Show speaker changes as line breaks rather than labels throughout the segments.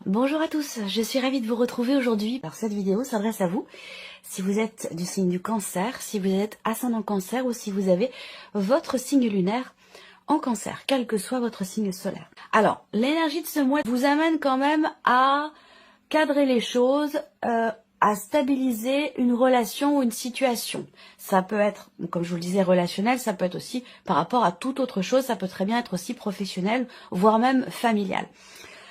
Bonjour à tous, je suis ravie de vous retrouver aujourd'hui. Alors cette vidéo s'adresse à vous, si vous êtes du signe du cancer, si vous êtes ascendant cancer ou si vous avez votre signe lunaire en cancer, quel que soit votre signe solaire. Alors, l'énergie de ce mois vous amène quand même à cadrer les choses, à stabiliser une relation ou une situation. Ça peut être, comme je vous le disais, relationnel, ça peut être aussi par rapport à toute autre chose, ça peut très bien être aussi professionnel, voire même familial.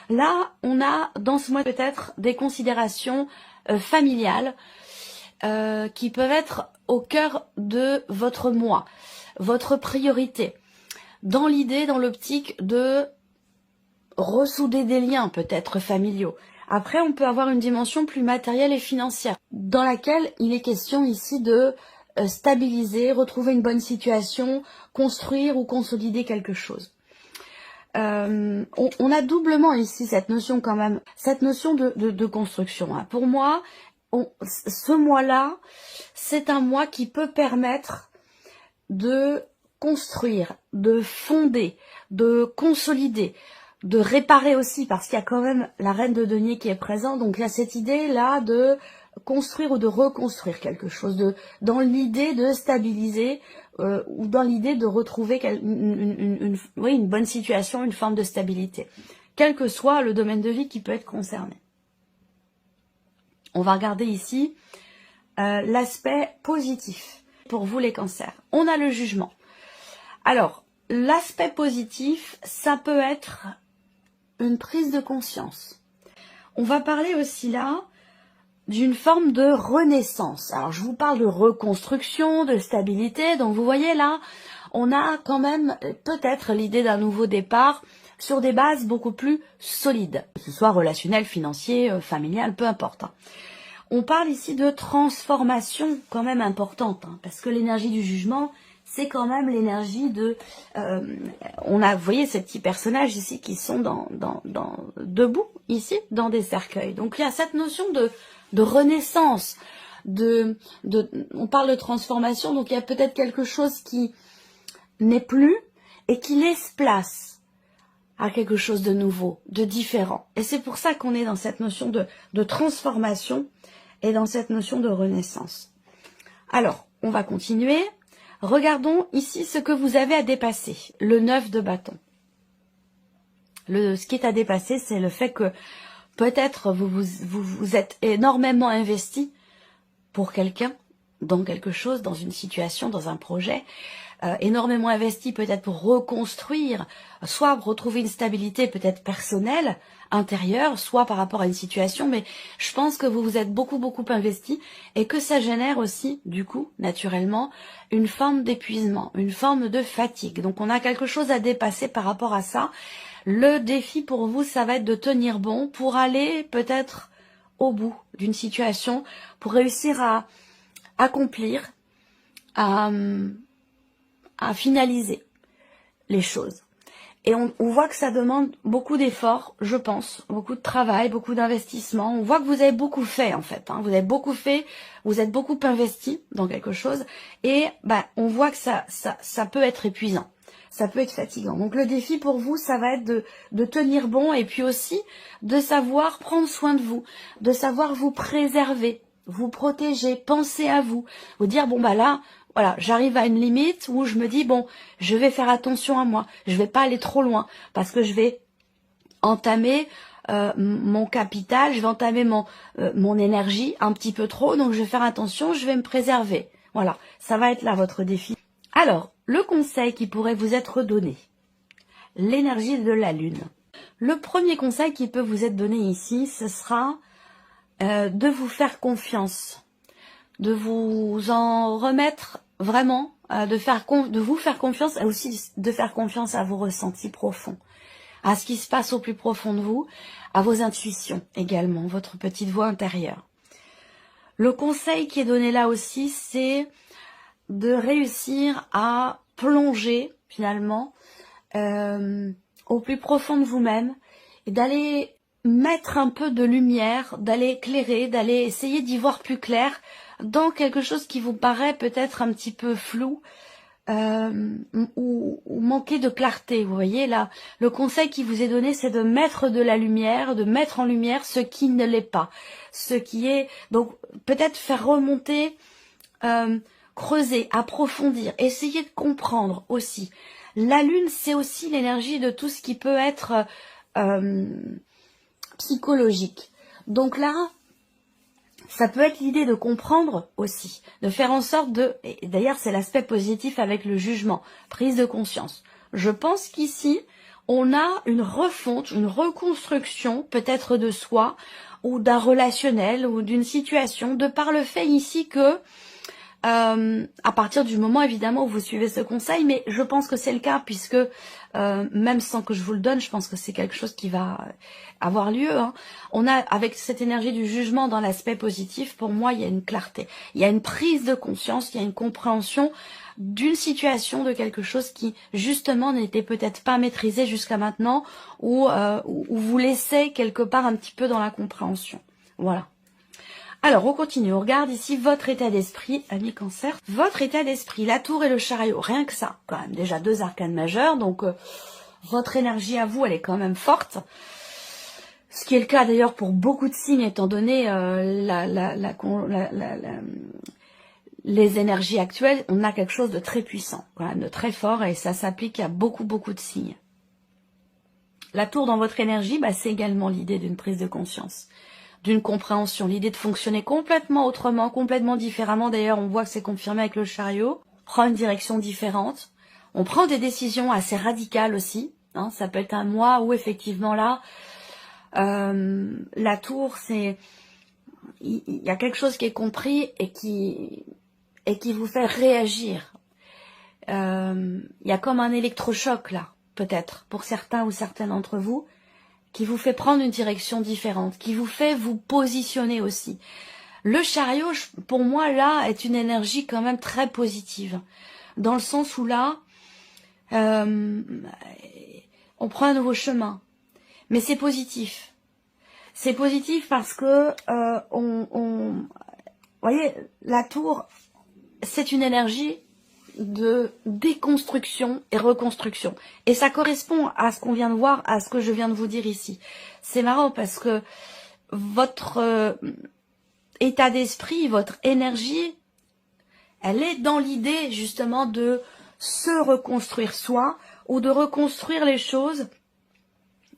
Là, on a dans ce mois peut-être des considérations familiales qui peuvent être au cœur de votre mois, votre priorité, dans l'idée, dans l'optique de ressouder des liens peut-être familiaux. Après, on peut avoir une dimension plus matérielle et financière, dans laquelle il est question ici de stabiliser, retrouver une bonne situation, construire ou consolider quelque chose. On a doublement ici cette notion quand même, cette notion de construction. Hein. Pour moi, ce mois-là, c'est un mois qui peut permettre de construire, de fonder, de consolider, de réparer aussi, parce qu'il y a quand même la reine de denier qui est présente. Donc il y a cette idée-là de construire ou de reconstruire quelque chose, dans l'idée de stabiliser, ou dans l'idée de retrouver une bonne situation, une forme de stabilité, quel que soit le domaine de vie qui peut être concerné. On va regarder ici l'aspect positif pour vous les cancers. On a le jugement. Alors, l'aspect positif, ça peut être une prise de conscience. On va parler aussi là d'une forme de renaissance. Alors, je vous parle de reconstruction, de stabilité. Donc, vous voyez là, on a quand même peut-être l'idée d'un nouveau départ sur des bases beaucoup plus solides, que ce soit relationnel, financier, familial, peu importe. On parle ici de transformation quand même importante, hein, parce que l'énergie du jugement, c'est quand même l'énergie de... on a, vous voyez, ces petits personnages ici qui sont debout, ici, dans des cercueils. Donc, il y a cette notion de renaissance, on parle de transformation, donc il y a peut-être quelque chose qui n'est plus et qui laisse place à quelque chose de nouveau, de différent. Et c'est pour ça qu'on est dans cette notion de transformation et dans cette notion de renaissance. Alors, on va continuer. Regardons ici ce que vous avez à dépasser, le 9 de bâton. Ce qui est à dépasser, c'est le fait que peut-être vous êtes énormément investi pour quelqu'un, dans quelque chose, dans une situation, dans un projet, énormément investi peut-être pour reconstruire, soit retrouver une stabilité peut-être personnelle, intérieure, soit par rapport à une situation, mais je pense que vous vous êtes beaucoup investi et que ça génère aussi, du coup, naturellement, une forme d'épuisement, une forme de fatigue. Donc on a quelque chose à dépasser par rapport à ça. Le défi pour vous, ça va être de tenir bon pour aller peut-être au bout d'une situation, pour réussir à accomplir, à finaliser les choses. Et on voit que ça demande beaucoup d'efforts, je pense, beaucoup de travail, beaucoup d'investissement. On voit que vous avez beaucoup fait en fait. Hein. Vous avez beaucoup fait, vous êtes beaucoup investi dans quelque chose. Et on voit que ça peut être épuisant. Ça peut être fatigant. Donc le défi pour vous, ça va être de tenir bon et puis aussi de savoir prendre soin de vous, de savoir vous préserver, vous protéger, penser à vous. Vous dire, bon là, voilà, j'arrive à une limite où je me dis, bon, je vais faire attention à moi. Je vais pas aller trop loin parce que je vais entamer mon capital, je vais entamer mon énergie un petit peu trop. Donc, je vais faire attention, je vais me préserver. Voilà, ça va être là votre défi. Alors, le conseil qui pourrait vous être donné, l'énergie de la lune. Le premier conseil qui peut vous être donné ici, ce sera de vous faire confiance, de vous en remettre vraiment, de vous faire confiance et aussi de faire confiance à vos ressentis profonds, à ce qui se passe au plus profond de vous, à vos intuitions également, votre petite voix intérieure. Le conseil qui est donné là aussi, c'est de réussir à plonger finalement au plus profond de vous-même et d'aller mettre un peu de lumière, d'aller éclairer, d'aller essayer d'y voir plus clair dans quelque chose qui vous paraît peut-être un petit peu flou, ou manquer de clarté. Vous voyez là, le conseil qui vous est donné, c'est de mettre de la lumière, de mettre en lumière ce qui ne l'est pas, ce qui est, donc peut-être faire remonter, creuser, approfondir, essayer de comprendre aussi. La lune, c'est aussi l'énergie de tout ce qui peut être psychologique. Donc là, ça peut être l'idée de comprendre aussi, de faire en sorte de... Et d'ailleurs, c'est l'aspect positif avec le jugement, prise de conscience. Je pense qu'ici, on a une refonte, une reconstruction peut-être de soi, ou d'un relationnel, ou d'une situation, de par le fait ici que, à partir du moment évidemment où vous suivez ce conseil, mais je pense que c'est le cas puisque même sans que je vous le donne, je pense que c'est quelque chose qui va avoir lieu. Hein. On a avec cette énergie du jugement dans l'aspect positif, pour moi il y a une clarté, il y a une prise de conscience, il y a une compréhension d'une situation, de quelque chose qui justement n'était peut-être pas maîtrisé jusqu'à maintenant ou vous laissez quelque part un petit peu dans la compréhension. Voilà. Alors, on continue, on regarde ici votre état d'esprit, ami Cancer. Votre état d'esprit, la tour et le chariot, rien que ça, quand même, déjà 2 arcanes majeurs, donc votre énergie à vous, elle est quand même forte. Ce qui est le cas d'ailleurs pour beaucoup de signes, étant donné les énergies actuelles, on a quelque chose de très puissant, quand même, de très fort, et ça s'applique à beaucoup de signes. La tour dans votre énergie, bah, c'est également l'idée d'une prise de conscience, d'une compréhension, l'idée de fonctionner complètement autrement, complètement différemment. D'ailleurs, on voit que c'est confirmé avec le chariot. On prend une direction différente. On prend des décisions assez radicales aussi. Hein. Ça peut être un mois où effectivement là, la tour, c'est... Il y a quelque chose qui est compris et qui vous fait réagir. Il y a comme un électrochoc là, peut-être, pour certains ou certaines d'entre vous, qui vous fait prendre une direction différente, qui vous fait vous positionner aussi. Le chariot, pour moi, là, est une énergie quand même très positive. Dans le sens où là, on prend un nouveau chemin. Mais c'est positif. C'est positif parce que, vous voyez, la tour, c'est une énergie de déconstruction et reconstruction. Et ça correspond à ce qu'on vient de voir, à ce que je viens de vous dire ici. C'est marrant parce que votre état d'esprit, votre énergie, elle est dans l'idée justement de se reconstruire soi ou de reconstruire les choses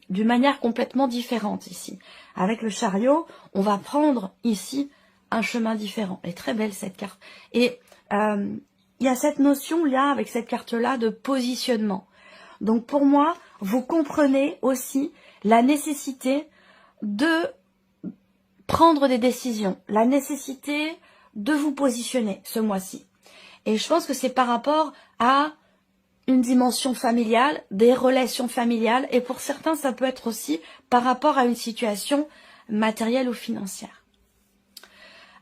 d'une manière complètement différente ici. Avec le chariot, on va prendre ici un chemin différent. Elle est très belle cette carte. Et il y a cette notion-là, avec cette carte-là, de positionnement. Donc pour moi, vous comprenez aussi la nécessité de prendre des décisions, la nécessité de vous positionner ce mois-ci. Et je pense que c'est par rapport à une dimension familiale, des relations familiales, et pour certains, ça peut être aussi par rapport à une situation matérielle ou financière.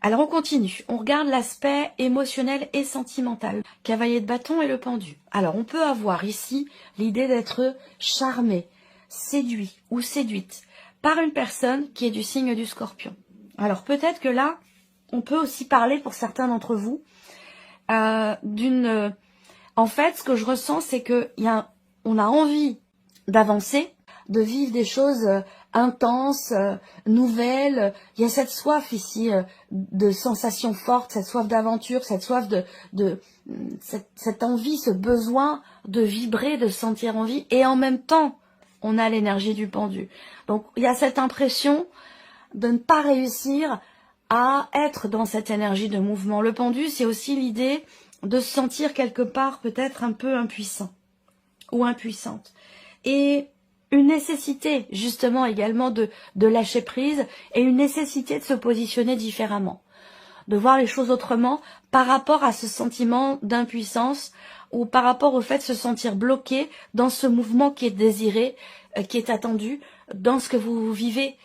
Alors on continue, on regarde l'aspect émotionnel et sentimental. Cavalier de bâton et le pendu. Alors on peut avoir ici l'idée d'être charmé, séduit ou séduite par une personne qui est du signe du Scorpion. Alors peut-être que là, on peut aussi parler pour certains d'entre vous d'une... En fait, ce que je ressens, c'est qu'on a envie d'avancer, de vivre des choses intenses, nouvelles. Il y a cette soif ici de sensations fortes, cette soif d'aventure, cette soif cette envie, ce besoin de vibrer, de sentir envie. Et en même temps, on a l'énergie du pendu. Donc, il y a cette impression de ne pas réussir à être dans cette énergie de mouvement. Le pendu, c'est aussi l'idée de se sentir quelque part peut-être un peu impuissant ou impuissante. Et une nécessité justement également de lâcher prise et une nécessité de se positionner différemment, de voir les choses autrement par rapport à ce sentiment d'impuissance ou par rapport au fait de se sentir bloqué dans ce mouvement qui est désiré, qui est attendu, dans ce que vous vivez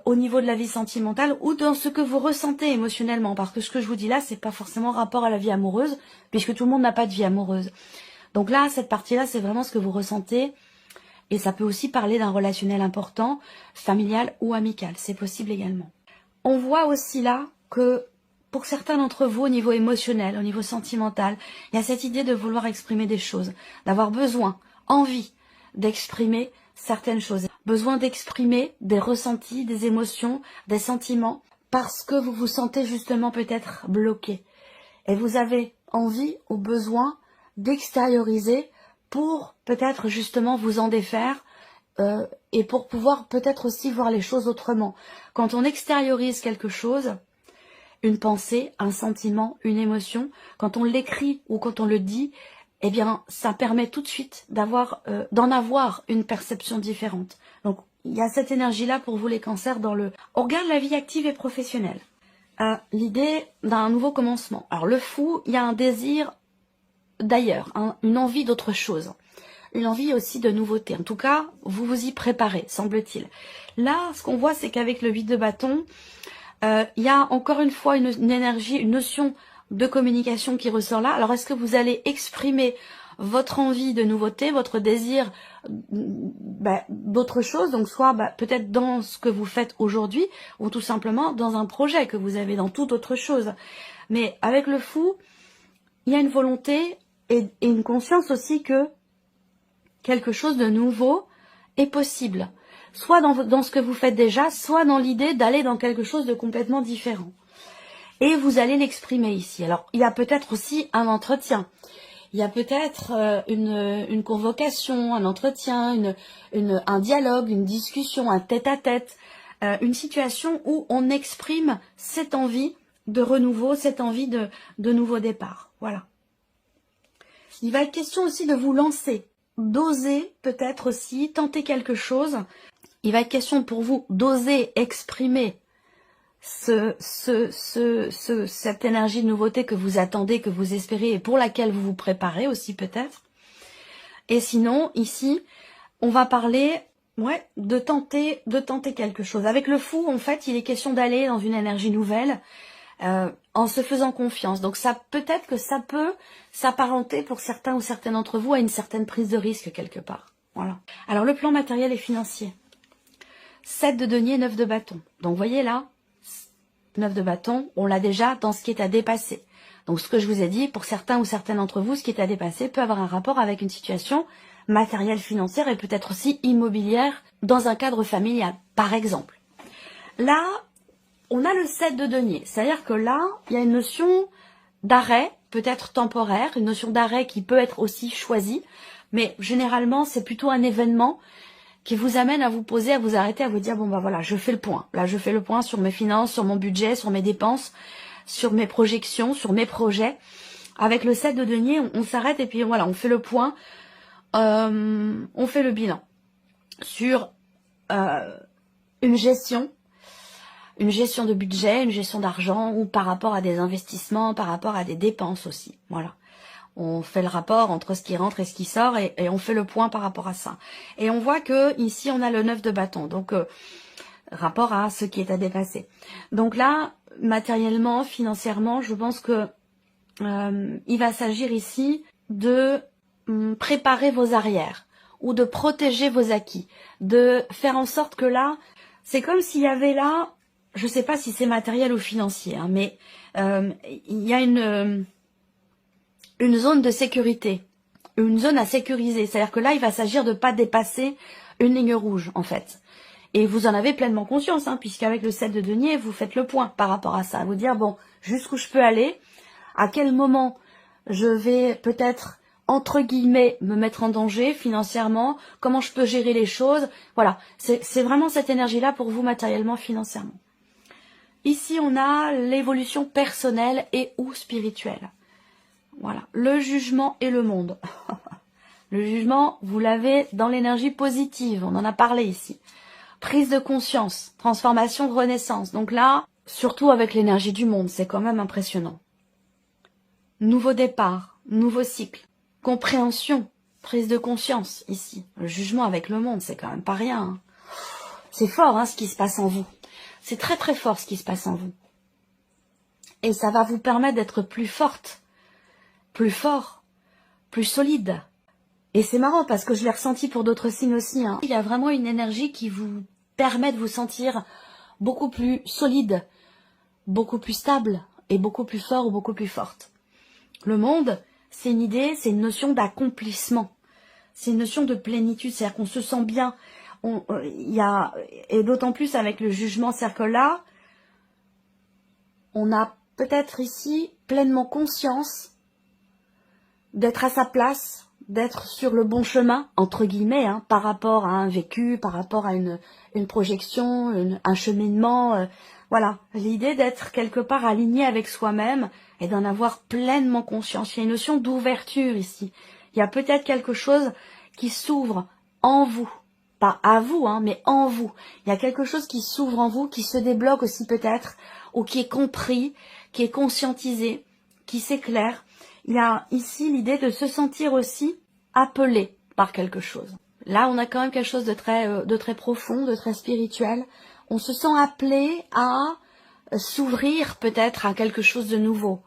au niveau de la vie sentimentale ou dans ce que vous ressentez émotionnellement. Parce que ce que je vous dis là, c'est pas forcément rapport à la vie amoureuse, puisque tout le monde n'a pas de vie amoureuse. Donc là, cette partie-là, c'est vraiment ce que vous ressentez. Et ça peut aussi parler d'un relationnel important, familial ou amical. C'est possible également. On voit aussi là que pour certains d'entre vous au niveau émotionnel, au niveau sentimental, il y a cette idée de vouloir exprimer des choses, d'avoir besoin, envie d'exprimer certaines choses, besoin d'exprimer des ressentis, des émotions, des sentiments, parce que vous vous sentez justement peut-être bloqué. Et vous avez envie ou besoin d'extérioriser pour peut-être justement vous en défaire et pour pouvoir peut-être aussi voir les choses autrement. Quand on extériorise quelque chose, une pensée, un sentiment, une émotion, quand on l'écrit ou quand on le dit, eh bien, ça permet tout de suite d'en avoir une perception différente. Donc, il y a cette énergie-là pour vous les cancers dans le... On regarde la vie active et professionnelle. L'idée d'un nouveau commencement. Alors, le fou, il y a un désir d'ailleurs, une envie d'autre chose. Une envie aussi de nouveauté. En tout cas, vous vous y préparez, semble-t-il. Là, ce qu'on voit, c'est qu'avec le 8 de bâton, il y a encore une fois une énergie, une notion de communication qui ressort là. Alors, est-ce que vous allez exprimer votre envie de nouveauté, votre désir d'autre chose, donc soit peut-être dans ce que vous faites aujourd'hui, ou tout simplement dans un projet que vous avez, dans toute autre chose. Mais avec le fou, il y a une volonté et une conscience aussi que quelque chose de nouveau est possible. Soit dans ce que vous faites déjà, soit dans l'idée d'aller dans quelque chose de complètement différent. Et vous allez l'exprimer ici. Alors, il y a peut-être aussi un entretien. Il y a peut-être une convocation, un entretien, un dialogue, une discussion, un tête-à-tête, une situation où on exprime cette envie de renouveau, cette envie de nouveau départ. Voilà. Il va être question aussi de vous lancer, d'oser peut-être aussi tenter quelque chose. Il va être question pour vous d'oser exprimer cette énergie de nouveauté que vous attendez, que vous espérez et pour laquelle vous vous préparez aussi peut-être. Et sinon, ici, on va parler de tenter quelque chose. Avec le fou, en fait, il est question d'aller dans une énergie nouvelle en se faisant confiance. Donc ça peut-être que ça peut s'apparenter pour certains ou certaines d'entre vous à une certaine prise de risque quelque part. Voilà. Alors le plan matériel et financier. 7 de denier, 9 de bâton. Donc vous voyez là, 9 de bâton, on l'a déjà dans ce qui est à dépasser. Donc ce que je vous ai dit, pour certains ou certaines d'entre vous, ce qui est à dépasser peut avoir un rapport avec une situation matérielle, financière et peut-être aussi immobilière dans un cadre familial, par exemple. Là, on a le 7 de denier, c'est-à-dire que là, il y a une notion d'arrêt, peut-être temporaire, une notion d'arrêt qui peut être aussi choisie, mais généralement, c'est plutôt un événement qui vous amène à vous poser, à vous arrêter, à vous dire, bon bah voilà, je fais le point. Là, je fais le point sur mes finances, sur mon budget, sur mes dépenses, sur mes projections, sur mes projets. Avec le 7 de denier, on s'arrête et puis voilà, on fait le point, on fait le bilan sur une gestion de budget, une gestion d'argent ou par rapport à des investissements, par rapport à des dépenses aussi. Voilà. On fait le rapport entre ce qui rentre et ce qui sort et on fait le point par rapport à ça. Et on voit que ici on a le 9 de bâton, donc rapport à ce qui est à dépasser. Donc là, matériellement, financièrement, je pense que il va s'agir ici de préparer vos arrières ou de protéger vos acquis, de faire en sorte que là, c'est comme s'il y avait là, je ne sais pas si c'est matériel ou financier, hein, mais il y a une zone de sécurité, une zone à sécuriser. C'est-à-dire que là, il va s'agir de ne pas dépasser une ligne rouge, en fait. Et vous en avez pleinement conscience, hein, puisqu'avec le 7 de denier, vous faites le point par rapport à ça. Vous dire, bon, jusqu'où je peux aller, à quel moment je vais peut-être, entre guillemets, me mettre en danger financièrement, comment je peux gérer les choses. Voilà, c'est vraiment cette énergie-là pour vous matériellement, financièrement. Ici, on a l'évolution personnelle et ou spirituelle. Voilà, le jugement et le monde. Le jugement, vous l'avez dans l'énergie positive, on en a parlé ici. Prise de conscience, transformation, renaissance. Donc là, surtout avec l'énergie du monde, c'est quand même impressionnant. Nouveau départ, nouveau cycle, compréhension, prise de conscience ici. Le jugement avec le monde, c'est quand même pas rien. Hein. C'est fort hein, ce qui se passe en vous. C'est très très fort ce qui se passe en vous. Et ça va vous permettre d'être plus forte, plus fort, plus solide. Et c'est marrant parce que je l'ai ressenti pour d'autres signes aussi. Hein. Il y a vraiment une énergie qui vous permet de vous sentir beaucoup plus solide, beaucoup plus stable, est beaucoup plus fort ou beaucoup plus forte. Le monde, c'est une idée, c'est une notion d'accomplissement. C'est une notion de plénitude, c'est-à-dire qu'on se sent bien. Et d'autant plus avec le jugement, c'est-à-dire que là, on a peut-être ici pleinement conscience d'être à sa place, d'être sur le bon chemin, entre guillemets, hein, par rapport à un vécu, par rapport à une projection, un cheminement. Voilà, l'idée d'être quelque part aligné avec soi-même et d'en avoir pleinement conscience. Il y a une notion d'ouverture ici. Il y a peut-être quelque chose qui s'ouvre en vous. Pas à vous, hein, mais en vous. Il y a quelque chose qui s'ouvre en vous, qui se débloque aussi peut-être, ou qui est compris, qui est conscientisé, qui s'éclaire. Il y a ici l'idée de se sentir aussi appelé par quelque chose. Là, on a quand même quelque chose de très profond, de très spirituel. On se sent appelé à s'ouvrir peut-être à quelque chose de nouveau.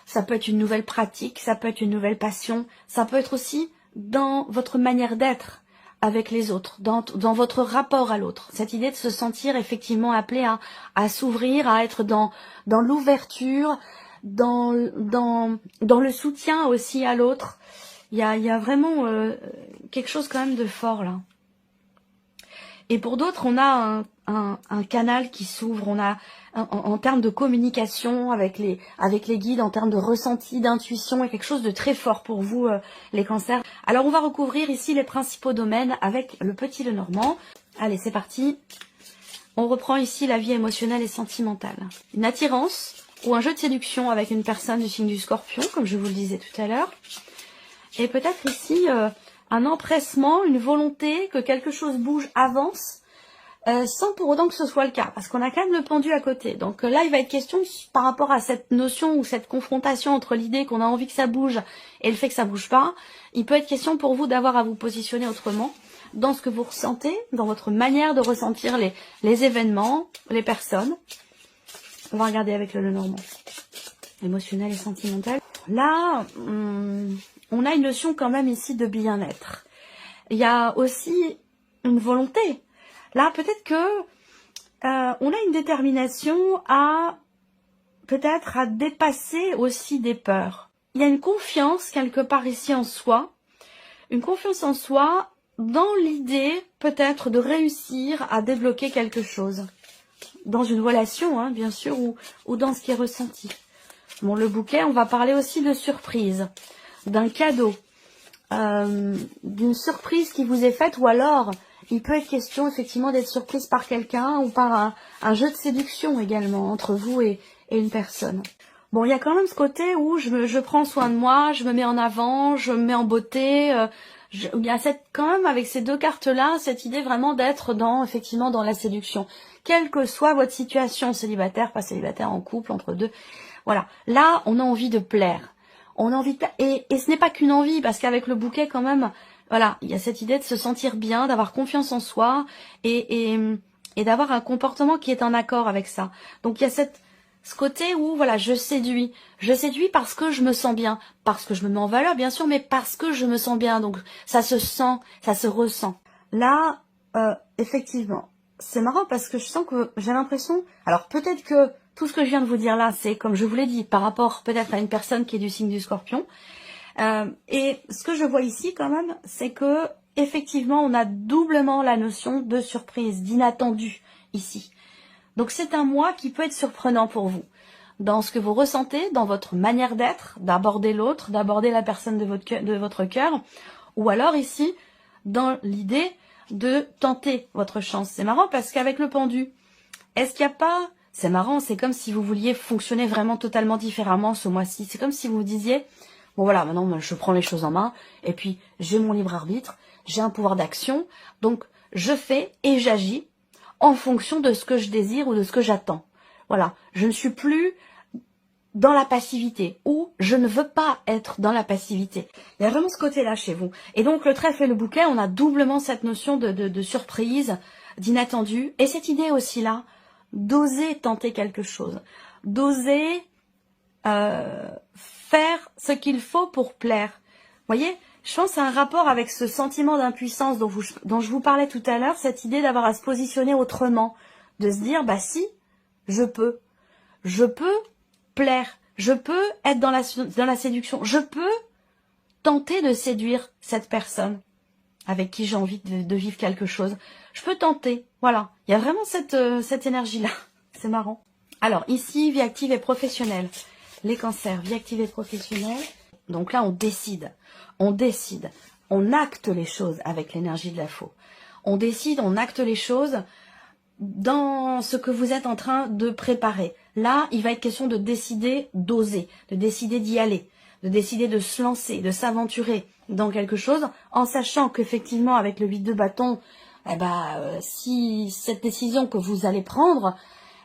Ça peut être une nouvelle pratique, ça peut être une nouvelle passion, ça peut être aussi dans votre manière d'être avec les autres, dans votre rapport à l'autre. Cette idée de se sentir effectivement appelé à s'ouvrir, à être dans l'ouverture, dans le soutien aussi à l'autre. Il y a vraiment quelque chose quand même de fort là. Et pour d'autres, on a un canal qui s'ouvre, on a en termes de communication avec les guides, en termes de ressenti, d'intuition, il y a quelque chose de très fort pour vous, les cancers. Alors on va recouvrir ici les principaux domaines avec le petit Lenormand. Allez, c'est parti. On reprend ici la vie émotionnelle et sentimentale. Une attirance ou un jeu de séduction avec une personne du signe du Scorpion, comme je vous le disais tout à l'heure. Et peut-être ici un empressement, une volonté que quelque chose bouge, avance, sans pour autant que ce soit le cas, parce qu'on a quand même le pendu à côté. Donc là, il va être question par rapport à cette notion ou cette confrontation entre l'idée qu'on a envie que ça bouge et le fait que ça bouge pas. Il peut être question pour vous d'avoir à vous positionner autrement dans ce que vous ressentez, dans votre manière de ressentir les événements, les personnes. On va regarder avec le Lenormand. Émotionnel et sentimental. Là, on a une notion quand même ici de bien-être. Il y a aussi une volonté. Là, peut-être que on a une détermination à peut-être à dépasser aussi des peurs. Il y a une confiance quelque part ici en soi, une confiance en soi dans l'idée peut-être de réussir à débloquer quelque chose. Dans une relation, hein, bien sûr, ou dans ce qui est ressenti. Bon, le bouquet, on va parler aussi de surprise, d'un cadeau, d'une surprise qui vous est faite, ou alors il peut être question effectivement d'être surprise par quelqu'un ou par un jeu de séduction également entre vous et une personne. Bon, il y a quand même ce côté où je prends soin de moi, je me mets en avant, je me mets en beauté. Il y a quand même avec ces deux cartes-là, cette idée vraiment d'être effectivement dans la séduction. Quelle que soit votre situation, célibataire, pas célibataire, en couple, entre deux. Voilà. Là, on a envie de plaire. On a envie de plaire. Et ce n'est pas qu'une envie, parce qu'avec le bouquet, quand même, voilà, il y a cette idée de se sentir bien, d'avoir confiance en soi et d'avoir un comportement qui est en accord avec ça. Donc il y a ce côté où, voilà, je séduis. Je séduis parce que je me sens bien. Parce que je me mets en valeur, bien sûr, mais parce que je me sens bien. Donc, ça se sent, ça se ressent. Là, effectivement, c'est marrant parce que je sens que j'ai l'impression... Alors, peut-être que tout ce que je viens de vous dire là, c'est, comme je vous l'ai dit, par rapport peut-être à une personne qui est du signe du Scorpion. Et ce que je vois ici, quand même, c'est que, effectivement, on a doublement la notion de surprise, d'inattendu, ici. Donc c'est un mois qui peut être surprenant pour vous, dans ce que vous ressentez, dans votre manière d'être, d'aborder l'autre, d'aborder la personne de votre cœur, ou alors ici, dans l'idée de tenter votre chance. C'est marrant parce qu'avec le pendu, est-ce qu'il n'y a pas... C'est marrant, c'est comme si vous vouliez fonctionner vraiment totalement différemment ce mois-ci. C'est comme si vous vous disiez, bon voilà, maintenant je prends les choses en main, et puis j'ai mon libre arbitre, j'ai un pouvoir d'action, donc je fais et j'agis en fonction de ce que je désire ou de ce que j'attends. Voilà, je ne suis plus dans la passivité, ou je ne veux pas être dans la passivité. Il y a vraiment ce côté-là chez vous. Et donc le trèfle et le bouquet, on a doublement cette notion de surprise, d'inattendu, et cette idée aussi-là, d'oser tenter quelque chose, d'oser faire ce qu'il faut pour plaire. Vous voyez, je pense à un rapport avec ce sentiment d'impuissance dont je vous parlais tout à l'heure, cette idée d'avoir à se positionner autrement, de se dire, bah si, je peux plaire, je peux être dans la séduction, je peux tenter de séduire cette personne avec qui j'ai envie de vivre quelque chose. Je peux tenter, voilà. Il y a vraiment cette énergie-là. C'est marrant. Alors, ici, vie active et professionnelle. Les cancers, vie active et professionnelle. Donc là, on décide, on acte les choses avec l'énergie de la faux. On décide, on acte les choses dans ce que vous êtes en train de préparer. Là, il va être question de décider d'oser, de décider d'y aller, de décider de se lancer, de s'aventurer dans quelque chose, en sachant qu'effectivement, avec le 8 de bâton, si cette décision que vous allez prendre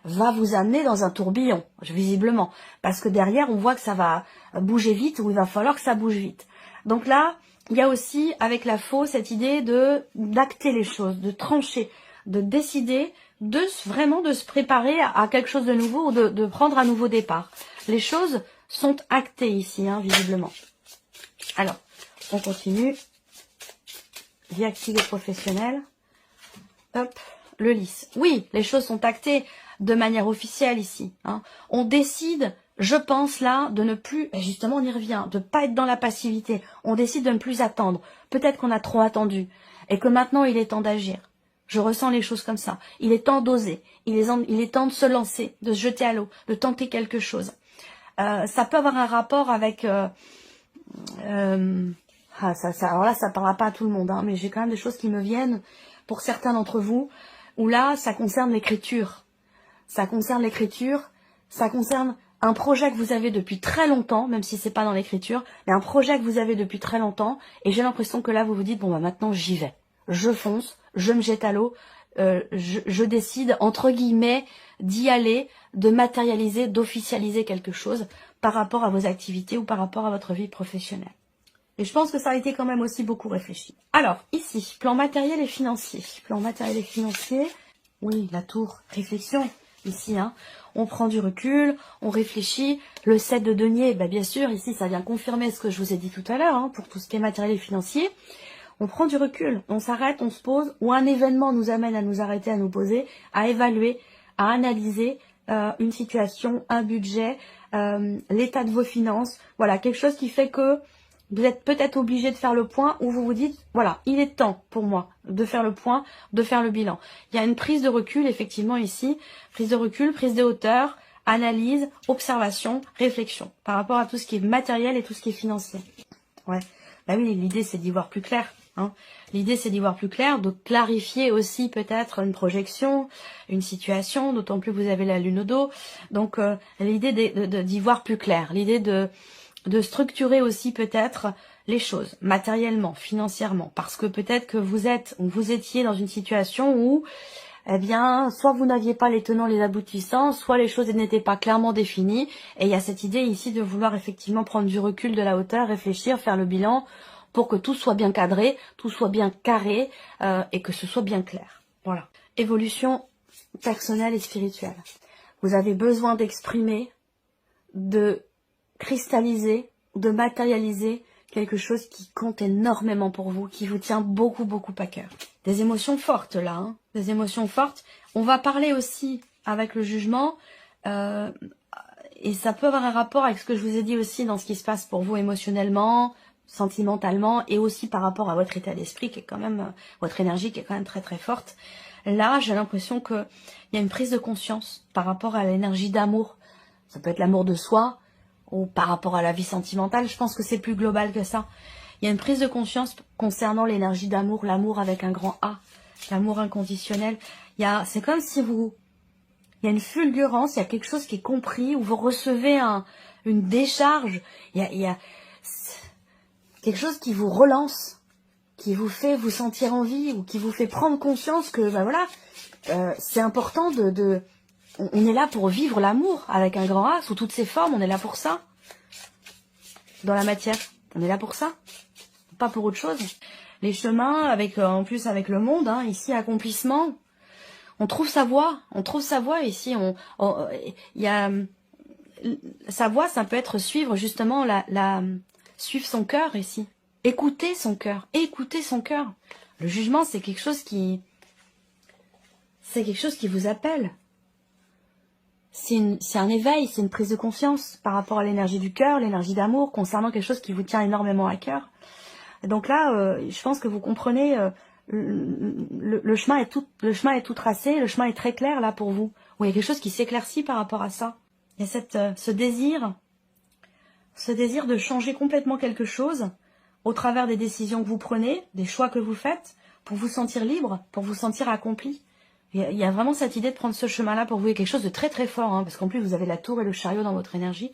va vous amener dans un tourbillon, visiblement. Parce que derrière, on voit que ça va bouger vite, ou il va falloir que ça bouge vite. Donc là, il y a aussi, avec la faux, cette idée d'acter les choses, de trancher, de décider, vraiment de se préparer à quelque chose de nouveau, ou de prendre un nouveau départ. Les choses sont actées ici, visiblement. Alors, on continue. Vie active et professionnelle. Hop, le lys. Oui, les choses sont actées de manière officielle ici. On décide, je pense là, de ne plus, justement on y revient, de ne pas être dans la passivité. On décide de ne plus attendre. Peut-être qu'on a trop attendu et que maintenant il est temps d'agir. Je ressens les choses comme ça. Il est temps d'oser. Il est temps de se lancer, de se jeter à l'eau, de tenter quelque chose. Ça peut avoir un rapport avec... alors là, ça ne parlera pas à tout le monde, mais j'ai quand même des choses qui me viennent pour certains d'entre vous, où là, ça concerne l'écriture. Ça concerne l'écriture, ça concerne un projet que vous avez depuis très longtemps, même si c'est pas dans l'écriture, mais un projet que vous avez depuis très longtemps, et j'ai l'impression que là, vous vous dites, bon, maintenant, j'y vais. Je fonce, je me jette à l'eau, je décide, entre guillemets, d'y aller, de matérialiser, d'officialiser quelque chose par rapport à vos activités ou par rapport à votre vie professionnelle. Et je pense que ça a été quand même aussi beaucoup réfléchi. Alors, ici, plan matériel et financier. Plan matériel et financier, oui, la tour, réflexion. Ici, on prend du recul, on réfléchit. Le 7 de denier, bien sûr, ici, ça vient confirmer ce que je vous ai dit tout à l'heure, pour tout ce qui est matériel et financier. On prend du recul, on s'arrête, on se pose, ou un événement nous amène à nous arrêter, à nous poser, à évaluer, à analyser une situation, un budget, l'état de vos finances. Voilà, quelque chose qui fait que vous êtes peut-être obligé de faire le point, ou vous vous dites, voilà, il est temps pour moi de faire le point, de faire le bilan. Il y a une prise de recul, effectivement, ici. Prise de recul, prise de hauteur, analyse, observation, réflexion, par rapport à tout ce qui est matériel et tout ce qui est financier. Ouais. Oui, l'idée, c'est d'y voir plus clair. L'idée, c'est d'y voir plus clair, de clarifier aussi peut-être une projection, une situation, d'autant plus que vous avez la lune au dos. Donc, l'idée d'y voir plus clair, l'idée de structurer aussi peut-être les choses, matériellement, financièrement, parce que peut-être que vous étiez dans une situation où, soit vous n'aviez pas les tenants, les aboutissants, soit les choses n'étaient pas clairement définies, et il y a cette idée ici de vouloir effectivement prendre du recul, de la hauteur, réfléchir, faire le bilan, pour que tout soit bien cadré, tout soit bien carré, et que ce soit bien clair. Voilà. Évolution personnelle et spirituelle. Vous avez besoin d'exprimer, de cristalliser, de matérialiser quelque chose qui compte énormément pour vous, qui vous tient beaucoup, beaucoup à cœur. Des émotions fortes là, des émotions fortes. On va parler aussi avec le jugement, et ça peut avoir un rapport avec ce que je vous ai dit aussi dans ce qui se passe pour vous émotionnellement, sentimentalement, et aussi par rapport à votre état d'esprit qui est quand même, votre énergie qui est quand même très très forte. Là, j'ai l'impression qu'il y a une prise de conscience par rapport à l'énergie d'amour. Ça peut être l'amour de soi, ou par rapport à la vie sentimentale, je pense que c'est plus global que ça. Il y a une prise de conscience concernant l'énergie d'amour, l'amour avec un grand A, l'amour inconditionnel. C'est comme si il y a une fulgurance, il y a quelque chose qui est compris, où vous recevez une décharge, il y a quelque chose qui vous relance, qui vous fait vous sentir en vie, ou qui vous fait prendre conscience que, c'est important on est là pour vivre l'amour avec un grand A, sous toutes ses formes, on est là pour ça. Dans la matière, on est là pour ça. Pas pour autre chose. Les chemins, en plus avec le monde, ici, accomplissement, on trouve sa voie ici. Sa voie, ça peut être suivre justement suivre son cœur ici. Écouter son cœur. Le jugement, c'est quelque chose qui vous appelle. c'est un éveil, c'est une prise de conscience par rapport à l'énergie du cœur, l'énergie d'amour, concernant quelque chose qui vous tient énormément à cœur. Et donc là, je pense que vous comprenez, le chemin est tout tracé, le chemin est très clair là pour vous. Où il y a quelque chose qui s'éclaircit par rapport à ça. Il y a ce désir de changer complètement quelque chose au travers des décisions que vous prenez, des choix que vous faites, pour vous sentir libre, pour vous sentir accompli. Il y a vraiment cette idée de prendre ce chemin-là pour vous. Il y a quelque chose de très très fort, hein, parce qu'en plus vous avez la tour et le chariot dans votre énergie.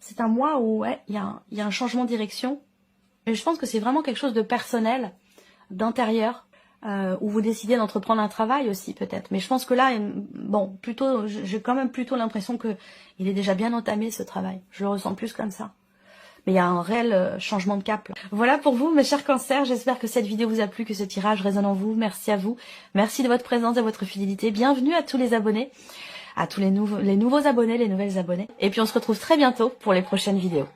C'est un mois où il y a un changement de direction. Et je pense que c'est vraiment quelque chose de personnel, d'intérieur, où vous décidez d'entreprendre un travail aussi peut-être. Mais je pense que là, bon, plutôt, j'ai quand même plutôt l'impression que il est déjà bien entamé ce travail. Je le ressens plus comme ça. Mais il y a un réel changement de cap. Là. Voilà pour vous, mes chers cancers. J'espère que cette vidéo vous a plu, que ce tirage résonne en vous. Merci à vous. Merci de votre présence et de votre fidélité. Bienvenue à tous les abonnés, à tous les nouveaux abonnés, les nouvelles abonnées. Et puis on se retrouve très bientôt pour les prochaines vidéos.